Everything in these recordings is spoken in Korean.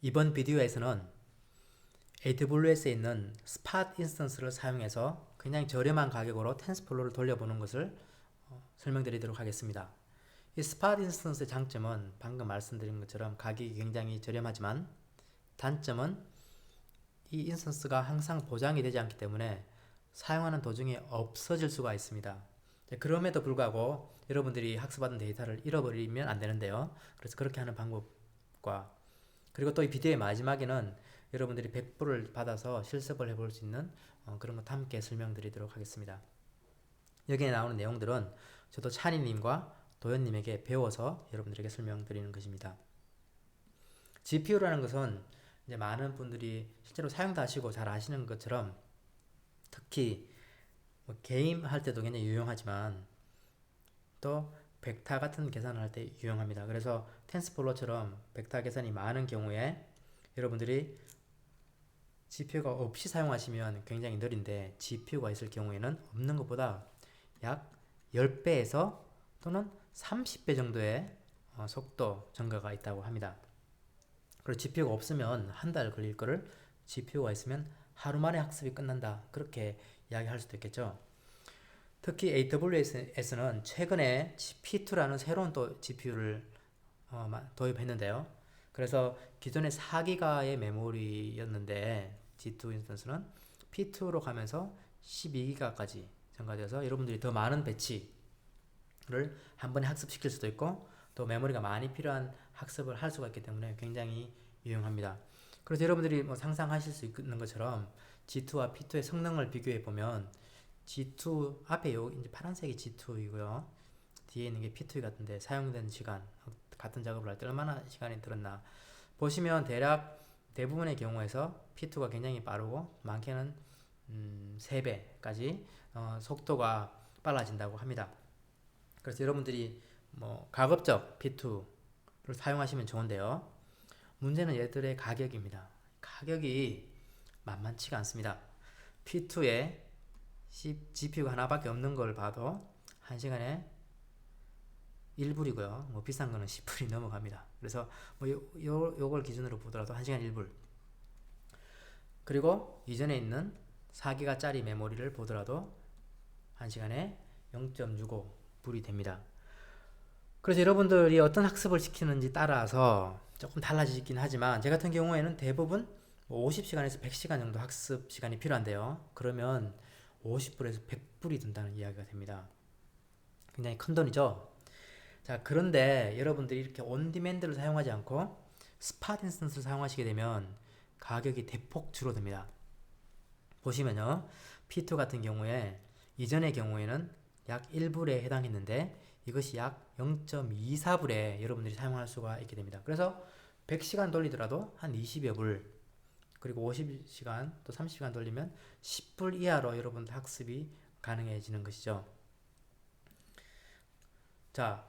이번 비디오에서는 AWS에 있는 스팟 인스턴스를 사용해서 굉장히 저렴한 가격으로 텐스플로우를 돌려보는 것을 설명드리도록 하겠습니다. 이 스팟 인스턴스의 장점은 방금 말씀드린 것처럼 가격이 굉장히 저렴하지만 단점은 이 인스턴스가 항상 보장이 되지 않기 때문에 사용하는 도중에 없어질 수가 있습니다. 그럼에도 불구하고 여러분들이 학습받은 데이터를 잃어버리면 안 되는데요. 그래서 그렇게 하는 방법과 그리고 또 이 비디오의 마지막에는 여러분들이 100불을 받아서 실습을 해볼 수 있는 그런 것도 함께 설명드리도록 하겠습니다. 여기에 나오는 내용들은 저도 찬이님과 도현님에게 배워서 여러분들에게 설명드리는 것입니다. GPU라는 것은 이제 많은 분들이 실제로 사용도 하시고 잘 아시는 것처럼 특히 뭐 게임 할 때도 굉장히 유용하지만 또 벡터 같은 계산을 할 때 유용합니다. 그래서 텐스플로우처럼 벡터 계산이 많은 경우에 여러분들이 GPU가 없이 사용하시면 굉장히 느린데 GPU가 있을 경우에는 없는 것보다 약 10배에서 또는 30배 정도의 속도 증가가 있다고 합니다. 그리고 GPU가 없으면 한 달 걸릴 거를 GPU가 있으면 하루 만에 학습이 끝난다. 그렇게 이야기할 수도 있겠죠. 특히 AWS는 최근에 P2라는 새로운 또 GPU를 도입했는데요. 그래서 기존에 4기가의 메모리였는데 G2 인스턴스는 P2로 가면서 12기가까지 증가되어서 여러분들이 더 많은 배치를 한 번에 학습시킬 수도 있고 또 메모리가 많이 필요한 학습을 할 수가 있기 때문에 굉장히 유용합니다. 그래서 여러분들이 뭐 상상하실 수 있는 것처럼 G2와 P2의 성능을 비교해 보면 G2 앞에 이제 파란색이 G2이고요. 뒤에 있는 게 P2 같은데 사용된 시간 같은 작업을 할 때 얼마나 시간이 들었나 보시면 대략 대부분의 경우에서 P2가 굉장히 빠르고 많게는 3배까지 속도가 빨라진다고 합니다. 그래서 여러분들이 뭐 가급적 P2를 사용하시면 좋은데요. 문제는 얘들의 가격입니다. 가격이 만만치가 않습니다. P2에 GPU가 하나밖에 없는 걸 봐도 1시간에 1불이고요. 뭐 비싼 거는 10불이 넘어갑니다. 그래서 뭐 요걸 기준으로 보더라도 1시간 1불. 그리고 이전에 있는 4기가짜리 메모리를 보더라도 1시간에 0.65불이 됩니다. 그래서 여러분들이 어떤 학습을 시키는지 따라서 조금 달라지긴 하지만 제 같은 경우에는 대부분 50시간에서 100시간 정도 학습 시간이 필요한데요. 그러면 50불에서 100불이 든다는 이야기가 됩니다. 굉장히 큰 돈이죠. 자, 그런데 여러분들이 이렇게 온디맨드를 사용하지 않고 스팟 인스턴스를 사용하시게 되면 가격이 대폭 줄어듭니다. 보시면요. P2 같은 경우에 이전의 경우에는 약 1불에 해당했는데 이것이 약 0.24불에 여러분들이 사용할 수가 있게 됩니다. 그래서 100시간 돌리더라도 한 20여 불 그리고 50시간 또 30시간 돌리면 10불 이하로 여러분들 학습이 가능해지는 것이죠. 자,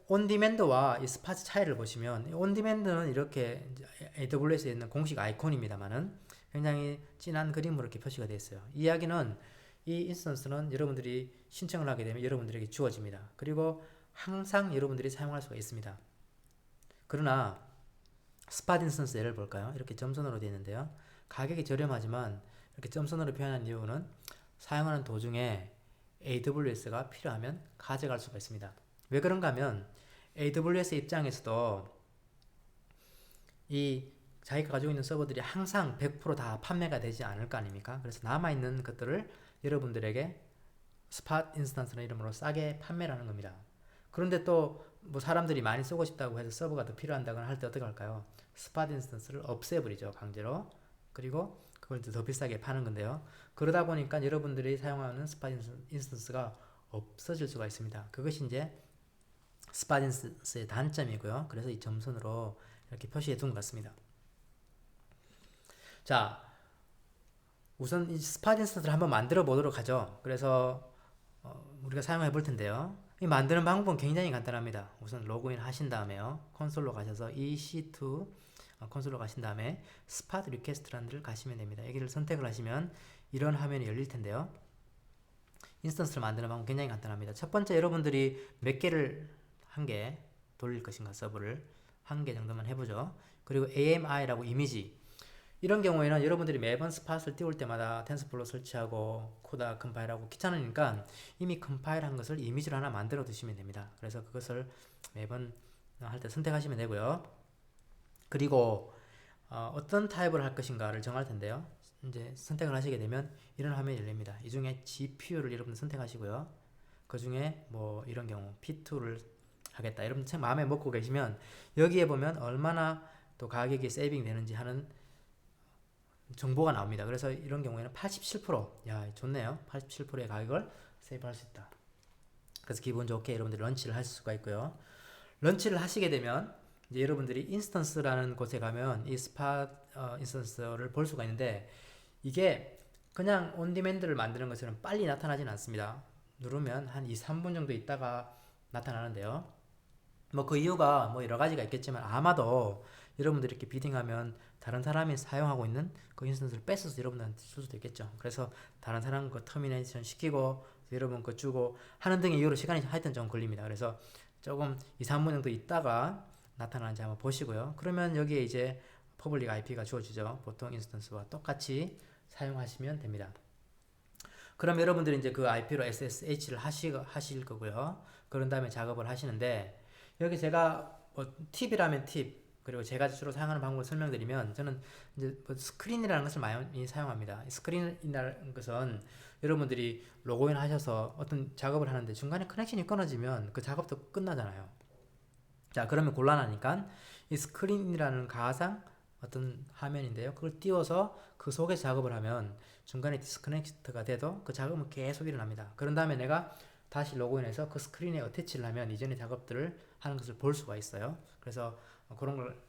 온디맨드와 이 스팟 차이를 보시면 온디맨드는 이렇게 AWS에 있는 공식 아이콘입니다만은 굉장히 진한 그림으로 이렇게 표시가 되어 있어요. 이 이야기는 이 인스턴스는 여러분들이 신청을 하게 되면 여러분들에게 주어집니다. 그리고 항상 여러분들이 사용할 수가 있습니다. 그러나 스팟 인스턴스 예를 볼까요? 이렇게 점선으로 되어 있는데요. 가격이 저렴하지만 이렇게 점선으로 표현한 이유는 사용하는 도중에 AWS가 필요하면 가져갈 수가 있습니다. 왜 그런가 하면 AWS 입장에서도 이 자기가 가지고 있는 서버들이 항상 100%다 판매가 되지 않을 거 아닙니까? 그래서 남아있는 것들을 여러분들에게 스팟 인스턴스라는 이름으로 싸게 판매를 하는 겁니다. 그런데 또 뭐 사람들이 많이 쓰고 싶다고 해서 서버가 더 필요한다거나 할 때 어떻게 할까요? 스팟 인스턴스를 없애버리죠, 강제로. 그리고 그걸 더 비싸게 파는 건데요. 그러다 보니까 여러분들이 사용하는 스팟 인스턴스가 없어질 수가 있습니다. 그것이 이제 스팟 인스턴스의 단점이고요. 그래서 이 점선으로 이렇게 표시해 둔 것 같습니다. 자, 우선 이 스팟 인스턴스를 한번 만들어 보도록 하죠. 그래서 우리가 사용해 볼 텐데요. 이 만드는 방법은 굉장히 간단합니다. 우선 로그인 하신 다음에요. 콘솔로 가셔서 EC2 콘솔로 가신 다음에 스팟 리퀘스트라는 데를 가시면 됩니다. 여기를 선택을 하시면 이런 화면이 열릴 텐데요. 인스턴스를 만드는 방법 굉장히 간단합니다. 첫 번째 여러분들이 몇 개를 한 개 돌릴 것인가 서버를 한 개 정도만 해보죠. 그리고 AMI라고 이미지. 이런 경우에는 여러분들이 매번 스팟을 띄울 때마다 텐서플로 설치하고 코다 컴파일하고 귀찮으니까 이미 컴파일한 것을 이미지로 하나 만들어 두시면 됩니다. 그래서 그것을 매번 할 때 선택하시면 되고요. 그리고 어떤 타입을 할 것인가를 정할 텐데요. 이제 선택을 하시게 되면 이런 화면이 열립니다. 이 중에 GPU를 여러분 선택하시고요. 그 중에 뭐 이런 경우 P2를 하겠다. 여러분 마음에 먹고 계시면 여기에 보면 얼마나 또 가격이 세이빙 되는지 하는 정보가 나옵니다. 그래서 이런 경우에는 87%, 야 좋네요. 87%의 가격을 세이브할 수 있다. 그래서 기분 좋게 여러분들이 런치를 할 수가 있고요. 런치를 하시게 되면 이제 여러분들이 인스턴스라는 곳에 가면 이 스팟 인스턴스를 볼 수가 있는데 이게 그냥 온디맨드를 만드는 것처럼 빨리 나타나진 않습니다. 누르면 한 2, 3분 정도 있다가 나타나는데요. 뭐 그 이유가 뭐 여러 가지가 있겠지만 아마도 여러분들이 이렇게 비딩하면 다른 사람이 사용하고 있는 그 인스턴스를 뺏어서 여러분한테 줄 수도 있겠죠. 그래서 다른 사람 거 터미네이션 시키고 여러분 거 주고 하는 등의 이유로 시간이 하여튼 좀 걸립니다. 그래서 조금 2, 3분 정도 있다가 나타나는지 한번 보시고요. 그러면 여기에 이제 퍼블릭 IP가 주어지죠. 보통 인스턴스와 똑같이 사용하시면 됩니다. 그럼 여러분들이 이제 그 IP로 SSH를 하실 거고요. 그런 다음에 작업을 하시는데 여기 제가 뭐 팁이라면 팁 그리고 제가 주로 사용하는 방법을 설명드리면 저는 이제 뭐 스크린이라는 것을 많이 사용합니다. 스크린이라는 것은 여러분들이 로그인 하셔서 어떤 작업을 하는데 중간에 커넥션이 끊어지면 그 작업도 끝나잖아요. 자 그러면 곤란하니까 이 스크린이라는 가상 어떤 화면인데요. 그걸 띄워서 그 속에 작업을 하면 중간에 디스커넥트가 돼도 그 작업은 계속 일어납니다. 그런 다음에 내가 다시 로그인해서 그 스크린에 어태치를 하면 이전의 작업들을 하는 것을 볼 수가 있어요. 그래서 그런 걸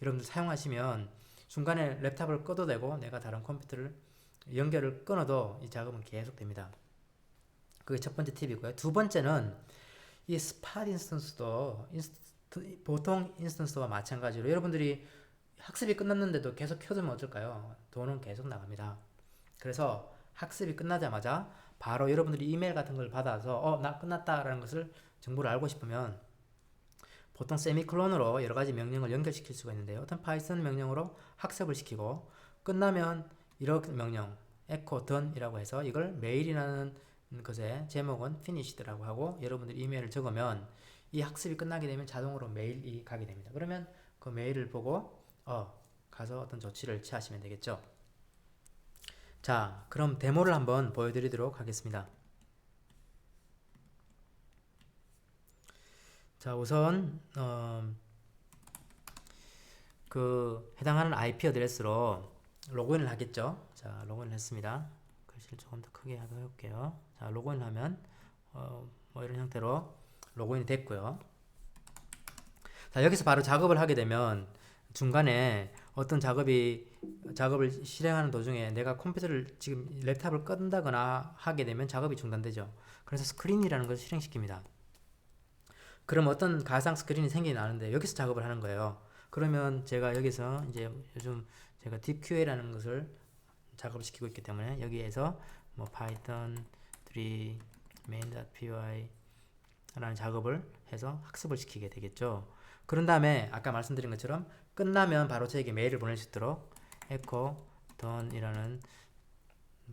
여러분들 사용하시면 중간에 랩탑을 꺼도 되고 내가 다른 컴퓨터를 연결을 끊어도 이 작업은 계속 됩니다. 그게 첫 번째 팁이고요. 두 번째는 이 스팟 인스턴스도 보통 인스턴스와 마찬가지로 여러분들이 학습이 끝났는데도 계속 켜두면 어떨까요? 돈은 계속 나갑니다. 그래서 학습이 끝나자마자 바로 여러분들이 이메일 같은 걸 받아서 나 끝났다라는 것을 정보를 알고 싶으면 보통 세미콜론으로 여러 가지 명령을 연결시킬 수가 있는데요. 어떤 파이썬 명령으로 학습을 시키고 끝나면 이런 명령 echo done이라고 해서 이걸 메일이라는 것의 제목은 finished라고 하고 여러분들이 이메일을 적으면 이 학습이 끝나게 되면 자동으로 메일이 가게 됩니다. 그러면 그 메일을 보고 가서 어떤 조치를 취하시면 되겠죠. 자, 그럼 데모를 한번 보여드리도록 하겠습니다. 자, 우선 그 해당하는 IP 어드레스로 로그인을 하겠죠. 자, 로그인을 했습니다. 글씨를 조금 더 크게 해볼게요. 자, 로그인을 하면 뭐 이런 형태로 로그인이 됐고요. 자, 여기서 바로 작업을 하게 되면 중간에 어떤 작업을 실행하는 도중에 내가 컴퓨터를 지금 랩탑을 끈다거나 하게 되면 작업이 중단되죠. 그래서 스크린이라는 것을 실행시킵니다. 그럼 어떤 가상 스크린이 생겨나는데 여기서 작업을 하는 거예요. 그러면 제가 여기서 이제 요즘 제가 DQA라는 것을 작업을 시키고 있기 때문에 여기에서 뭐 python 3 main.py 라는 작업을 해서 학습을 시키게 되겠죠. 그런 다음에 아까 말씀드린 것처럼 끝나면 바로 저에게 메일을 보낼 수 있도록 echo done이라는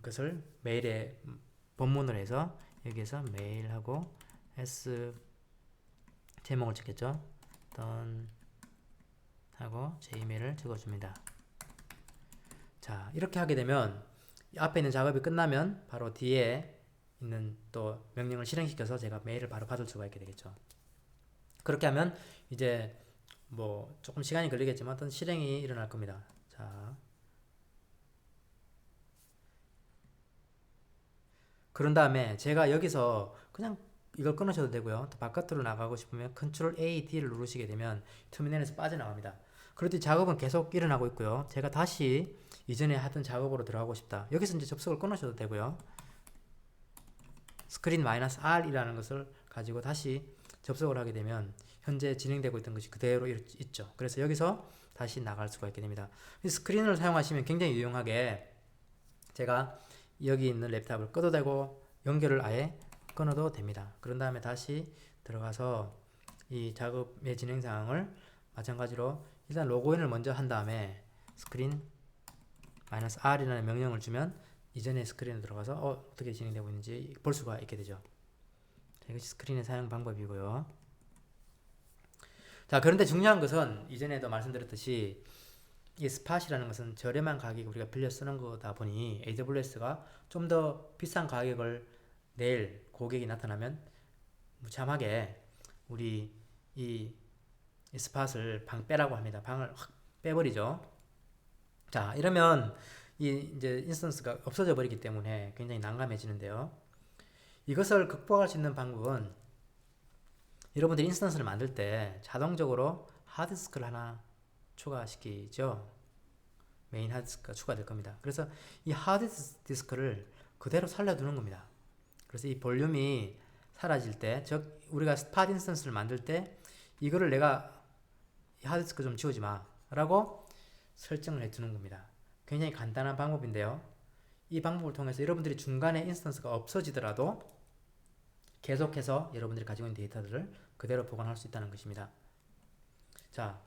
것을 메일에 본문을 해서 여기에서 메일하고 s 제목을 찍겠죠. done 하고 제 이메일을 적어줍니다. 자, 이렇게 하게 되면 앞에 있는 작업이 끝나면 바로 뒤에 있는 또 명령을 실행시켜서 제가 메일을 바로 받을 수가 있게 되겠죠. 그렇게 하면 이제 뭐 조금 시간이 걸리겠지만 어떤 실행이 일어날 겁니다. 자, 그런 다음에 제가 여기서 그냥 이걸 끊으셔도 되고요. 또 바깥으로 나가고 싶으면 Ctrl A, D를 누르시게 되면 터미널에서 빠져나갑니다. 그런데 작업은 계속 일어나고 있고요. 제가 다시 이전에 하던 작업으로 들어가고 싶다. 여기서 이제 접속을 끊으셔도 되고요. 스크린 -R이라는 것을 가지고 다시 접속을 하게 되면 현재 진행되고 있던 것이 그대로 있죠. 그래서 여기서 다시 나갈 수가 있게 됩니다. 스크린을 사용하시면 굉장히 유용하게 제가 여기 있는 랩탑을 꺼도 되고 연결을 아예 끊어도 됩니다. 그런 다음에 다시 들어가서 이 작업의 진행 상황을 마찬가지로 일단 로그인을 먼저 한 다음에 스크린 -r이라는 명령을 주면 이전의 스크린에 들어가서 어떻게 진행되고 있는지 볼 수가 있게 되죠. 자, 이것이 스크린의 사용 방법이고요. 자, 그런데 중요한 것은 이전에도 말씀드렸듯이 이 스팟이라는 것은 저렴한 가격에 우리가 빌려 쓰는 거다 보니 AWS가 좀 더 비싼 가격을 낼 고객이 나타나면 무참하게 우리 이 스팟을 방 빼라고 합니다. 방을 확 빼버리죠. 자, 이러면 이제 인스턴스가 없어져 버리기 때문에 굉장히 난감해지는데요. 이것을 극복할 수 있는 방법은 여러분들이 인스턴스를 만들 때 자동적으로 하드디스크를 하나 추가시키죠. 메인 하드디스크가 추가될 겁니다. 그래서 이 하드디스크를 그대로 살려두는 겁니다. 그래서 이 볼륨이 사라질 때, 즉 우리가 스팟 인스턴스를 만들 때 이거를 내가 하드디스크 좀 지우지 마 라고 설정을 해두는 겁니다. 굉장히 간단한 방법인데요. 이 방법을 통해서 여러분들이 중간에 인스턴스가 없어지더라도 계속해서 여러분들이 가지고 있는 데이터들을 그대로 보관할 수 있다는 것입니다. 자,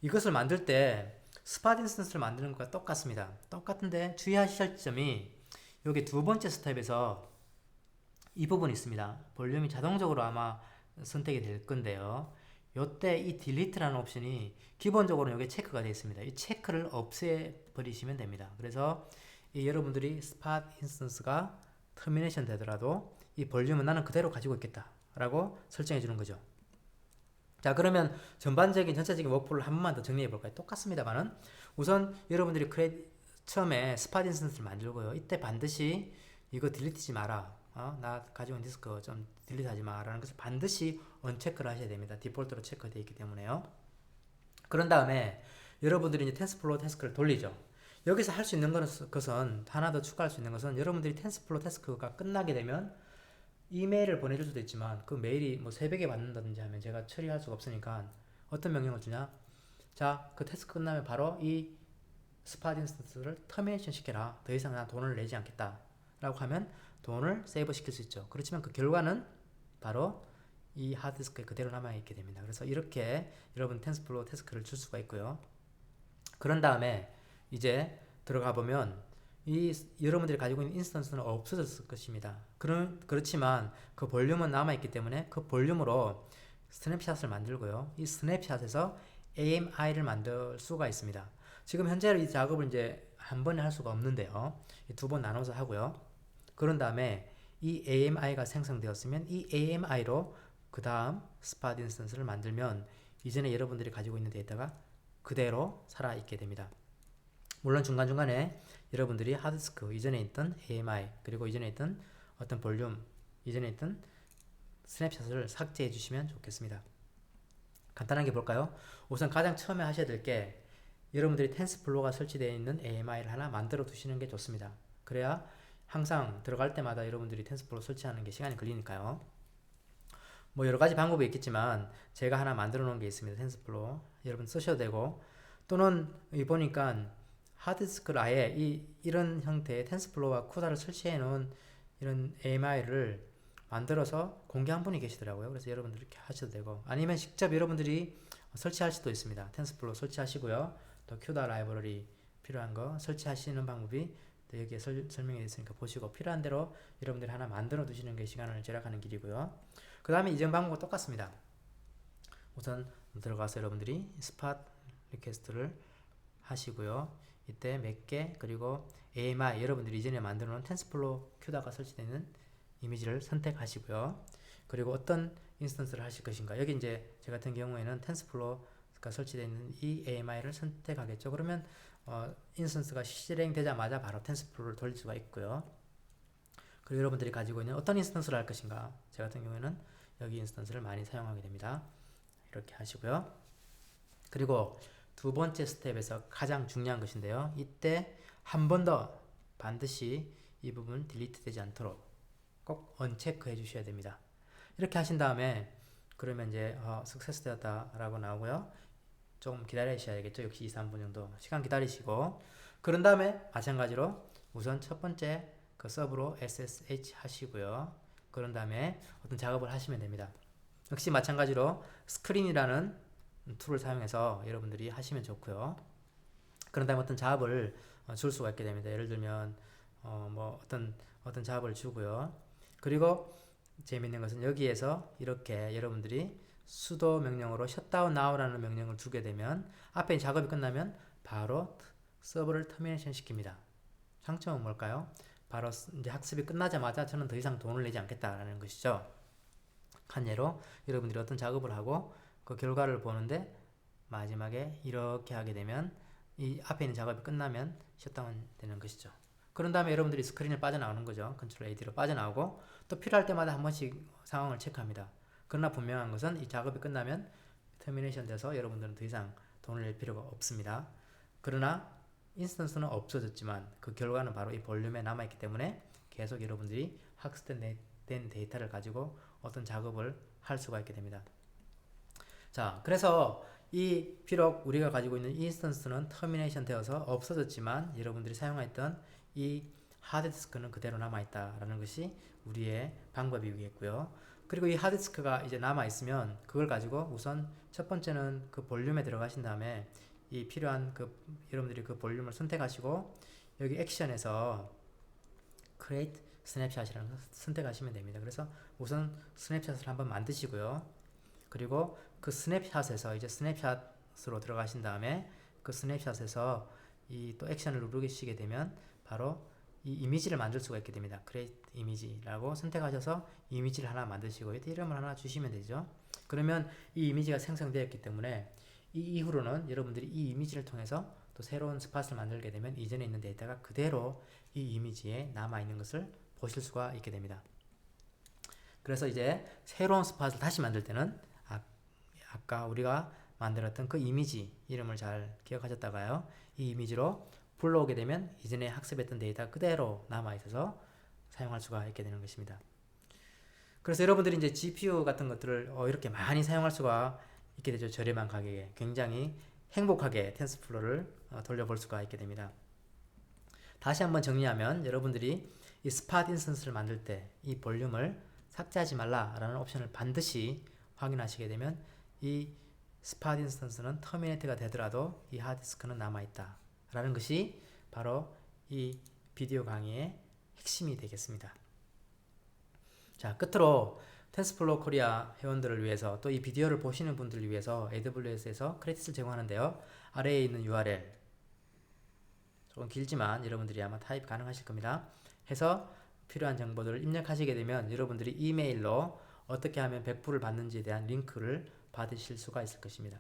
이것을 만들 때 스팟 인스턴스를 만드는 것과 똑같습니다. 똑같은데 주의하실 점이 여기 두 번째 스텝에서 이 부분이 있습니다. 볼륨이 자동적으로 아마 선택이 될 건데요. 요때 이 delete라는 옵션이 기본적으로 여기 체크가 되어 있습니다. 이 체크를 없애버리시면 됩니다. 그래서 여러분들이 스팟 인스턴스가 터미네이션 되더라도 이 볼륨은 나는 그대로 가지고 있겠다 라고 설정해 주는 거죠. 자, 그러면 전반적인 전체적인 워크플로우를 한 번만 더 정리해 볼까요? 똑같습니다만은 우선 여러분들이 처음에 스팟 인스턴스를 만들고요. 이때 반드시 이거 딜리트지 마라. 나 가지고 있는 디스크 좀 딜리트 하지 마 라는 것을 반드시 언체크를 하셔야 됩니다. 디폴트로 체크되어 있기 때문에요. 그런 다음에 여러분들이 이제 텐스플로우 태스크를 돌리죠. 여기서 할 수 있는 것은 하나 더 추가할 수 있는 것은 여러분들이 텐스플로우 태스크가 끝나게 되면 이메일을 보내줄 수도 있지만 그 메일이 뭐 새벽에 받는다든지 하면 제가 처리할 수가 없으니까 어떤 명령을 주냐? 자, 그 태스크 끝나면 바로 이 스팟 인스턴스를 터미네이션 시켜라. 더 이상 난 돈을 내지 않겠다 라고 하면 돈을 세이브 시킬 수 있죠. 그렇지만 그 결과는 바로 이 하드디스크에 그대로 남아있게 됩니다. 그래서 이렇게 여러분 텐스플로우 태스크를 줄 수가 있고요. 그런 다음에 이제 들어가 보면 여러분들이 가지고 있는 인스턴스는 없어졌을 것입니다. 그렇지만 그 볼륨은 남아있기 때문에 그 볼륨으로 스냅샷을 만들고요. 이 스냅샷에서 AMI를 만들 수가 있습니다. 지금 현재로 이 작업을 이제 한 번에 할 수가 없는데요. 두 번 나눠서 하고요. 그런 다음에 이 AMI가 생성되었으면 이 AMI로 그 다음 스팟 인스턴스를 만들면 이전에 여러분들이 가지고 있는 데이터가 그대로 살아있게 됩니다. 물론 중간중간에 여러분들이 하드디스크, 이전에 있던 AMI, 그리고 이전에 있던 어떤 볼륨, 이전에 있던 스냅샷을 삭제해 주시면 좋겠습니다. 간단하게 볼까요? 우선 가장 처음에 하셔야 될 게 여러분들이 텐스플로우가 설치되어 있는 AMI를 하나 만들어 두시는 게 좋습니다. 그래야 항상 들어갈 때마다 여러분들이 텐스플로우 설치하는 게 시간이 걸리니까요. 뭐 여러 가지 방법이 있겠지만 제가 하나 만들어 놓은 게 있습니다. 텐스플로우 여러분 쓰셔도 되고, 또는 보니까 하드디스크를 아예 이런 형태의 텐스플로우와 쿠다를 설치해 놓은 이런 AMI를 만들어서 공개한 분이 계시더라고요. 그래서 여러분들 이렇게 하셔도 되고, 아니면 직접 여러분들이 설치할 수도 있습니다. 텐스플로우 설치하시고요. 또 큐다 라이브러리 필요한 거 설치하시는 방법이 여기에 설명이 되어 있으니까 보시고 필요한 대로 여러분들이 하나 만들어 두시는 게 시간을 절약하는 길이고요. 그 다음에 이전 방법과 똑같습니다. 우선 들어가서 여러분들이 스팟 리퀘스트를 하시고요. 이때 몇 개, 그리고 AMI 여러분들이 이전에 만들어 놓은 텐스플로우 큐다가 설치되는 이미지를 선택하시고요. 그리고 어떤 인스턴스를 하실 것인가. 여기 이제 제 같은 경우에는 텐스플로우가 설치되어 있는 이 AMI를 선택하겠죠. 그러면 인스턴스가 실행되자마자 바로 텐스플로우를 돌릴 수가 있고요. 그리고 여러분들이 가지고 있는 어떤 인스턴스를 할 것인가. 제 같은 경우에는 여기 인스턴스를 많이 사용하게 됩니다. 이렇게 하시고요. 그리고 두 번째 스텝에서 가장 중요한 것인데요. 이때 한 번 더 반드시 이 부분 딜리트 되지 않도록 꼭 언체크 해 주셔야 됩니다. 이렇게 하신 다음에 그러면 이제 석세스 되었다 라고 나오고요. 좀 기다리셔야겠죠. 역시 2-3분 정도 시간 기다리시고, 그런 다음에 마찬가지로 우선 첫 번째 그 서브로 SSH 하시고요. 그런 다음에 어떤 작업을 하시면 됩니다. 역시 마찬가지로 스크린이라는 툴을 사용해서 여러분들이 하시면 좋고요. 그런 다음에 어떤 작업을 줄 수가 있게 됩니다. 예를 들면 뭐 어떤 작업을 주고요. 그리고 재미있는 것은 여기에서 이렇게 여러분들이 sudo 명령으로 shutdown now라는 명령을 주게 되면 앞에 작업이 끝나면 바로 서버를 터미네이션 시킵니다. 장점은 뭘까요? 바로 이제 학습이 끝나자마자 저는 더 이상 돈을 내지 않겠다라는 것이죠. 한 예로 여러분들이 어떤 작업을 하고 그 결과를 보는데 마지막에 이렇게 하게 되면 이 앞에 있는 작업이 끝나면 셧다운 되는 것이죠. 그런 다음에 여러분들이 스크린을 빠져나오는 거죠. 컨트롤 AD로 빠져나오고 또 필요할 때마다 한 번씩 상황을 체크합니다. 그러나 분명한 것은 이 작업이 끝나면 터미네이션 돼서 여러분들은 더 이상 돈을 낼 필요가 없습니다. 그러나 인스턴스는 없어졌지만 그 결과는 바로 이 볼륨에 남아있기 때문에 계속 여러분들이 학습된 데이터를 가지고 어떤 작업을 할 수가 있게 됩니다. 자, 그래서 이 비록 우리가 가지고 있는 인스턴스는 터미네이션 되어서 없어졌지만 여러분들이 사용했던 이 하드디스크는 그대로 남아있다라는 것이 우리의 방법이겠고요. 그리고 이 하드디스크가 이제 남아있으면 그걸 가지고 우선 첫 번째는 그 볼륨에 들어가신 다음에 이 필요한 여러분들이 그 볼륨을 선택하시고 여기 액션에서 create 스냅샷이라는 걸 선택하시면 됩니다. 그래서 우선 스냅샷을 한번 만드시고요. 그리고 그 스냅샷에서 이제 스냅샷으로 들어가신 다음에 그 스냅샷에서 이 또 액션을 누르시게 되면 바로 이 이미지를 만들 수가 있게 됩니다. create image라고 선택하셔서 이미지를 하나 만드시고 이름을 하나 주시면 되죠. 그러면 이 이미지가 생성되었기 때문에 이 이후로는 여러분들이 이 이미지를 통해서 또 새로운 스팟을 만들게 되면 이전에 있는 데이터가 그대로 이 이미지에 남아있는 것을 보실 수가 있게 됩니다. 그래서 이제 새로운 스팟을 다시 만들 때는 아까 우리가 만들었던 그 이미지 이름을 잘 기억하셨다가요. 이 이미지로 불러오게 되면 이전에 학습했던 데이터가 그대로 남아있어서 사용할 수가 있게 되는 것입니다. 그래서 여러분들이 이제 GPU 같은 것들을 이렇게 많이 사용할 수가 있게 되죠. 저렴한 가격에 굉장히 행복하게 텐스플로우를 돌려볼 수가 있게 됩니다. 다시 한번 정리하면 여러분들이 이 스팟 인스턴스를 만들 때 이 볼륨을 삭제하지 말라라는 옵션을 반드시 확인하시게 되면 이 스팟 인스턴스는 터미네이트가 되더라도 이 하드디스크는 남아있다 라는 것이 바로 이 비디오 강의의 핵심이 되겠습니다. 자, 끝으로 텐스플로우 코리아 회원들을 위해서 또 이 비디오를 보시는 분들을 위해서 AWS에서 크레딧을 제공하는데요. 아래에 있는 URL 조금 길지만 여러분들이 아마 타입 가능하실 겁니다. 해서 필요한 정보들을 입력하시게 되면 여러분들이 이메일로 어떻게 하면 100불을 받는지에 대한 링크를 받으실 수가 있을 것입니다.